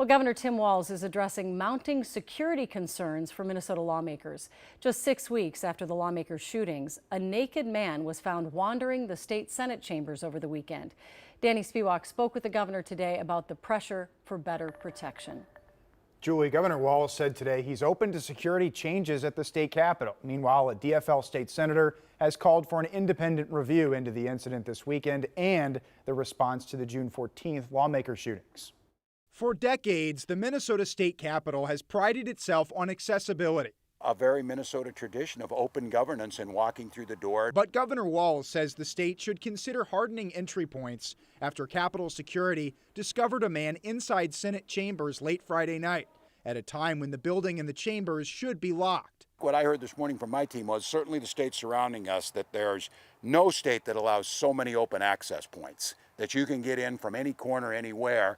Well, Governor Tim Walz is addressing mounting security concerns for Minnesota lawmakers. Just 6 weeks after the lawmakers' shootings, a naked man was found wandering the state Senate chambers over the weekend. Danny Spiewak spoke with the governor today about the pressure for better protection. Julie, Governor Walz said today he's open to security changes at the state capitol. Meanwhile, a DFL state senator has called for an independent review into the incident this weekend and the response to the June 14th lawmaker shootings. For decades, the Minnesota State Capitol has prided itself on accessibility. A very Minnesota tradition of open governance and walking through the door. But Governor Walz says the state should consider hardening entry points after Capitol security discovered a man inside Senate chambers late Friday night, at a time when the building and the chambers should be locked. What I heard this morning from my team was certainly the states surrounding us that there's no state that allows so many open access points, that you can get in from any corner, anywhere.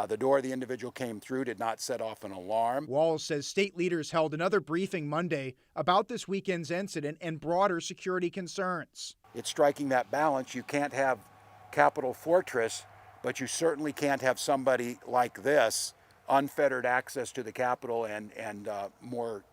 The door the individual came through did not set off an alarm. Walz says state leaders held another briefing Monday about this weekend's incident and broader security concerns. It's striking that balance. You can't have Capitol Fortress, but you certainly can't have somebody like this, unfettered access to the Capitol and more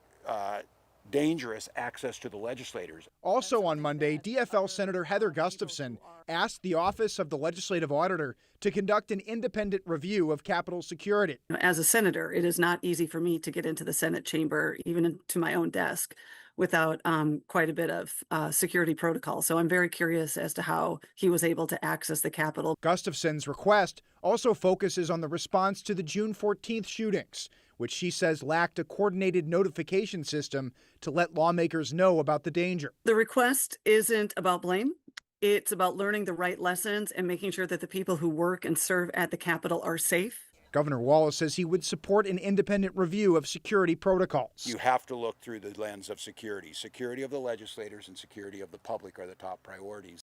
dangerous access to the legislators. Also on Monday, DFL Senator Heather Gustafson asked the Office of the Legislative Auditor to conduct an independent review of Capitol security. As a senator, it is not easy for me to get into the Senate chamber, even to my own desk, without quite a bit of security protocol. So I'm very curious as to how he was able to access the Capitol. Gustafson's request also focuses on the response to the June 14th shootings, which she says lacked a coordinated notification system to let lawmakers know about the danger. The request isn't about blame. It's about learning the right lessons and making sure that the people who work and serve at the Capitol are safe. Governor Walz says he would support an independent review of security protocols. You have to look through the lens of security. Security of the legislators and security of the public are the top priorities.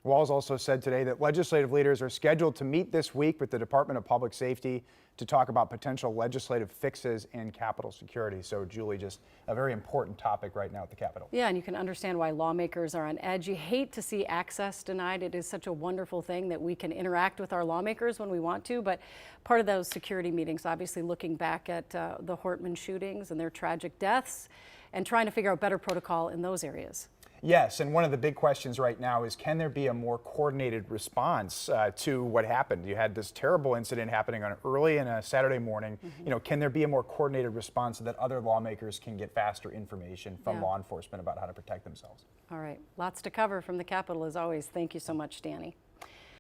Walz also said today that legislative leaders are scheduled to meet this week with the Department of Public Safety to talk about potential legislative fixes in Capitol security. So, Julie, just a very important topic right now at the Capitol. Yeah, and you can understand why lawmakers are on edge. You hate to see access denied. It is such a wonderful thing that we can interact with our lawmakers when we want to, but part of those security meetings, obviously looking back at the Hortman shootings and their tragic deaths and trying to figure out better protocol in those areas. Yes, and one of the big questions right now is, can there be a more coordinated response to what happened? You had this terrible incident happening on early in a Saturday morning. You know, can there be a more coordinated response so that other lawmakers can get faster information from law enforcement about how to protect themselves? All right, lots to cover from the Capitol as always. Thank you so much, Danny.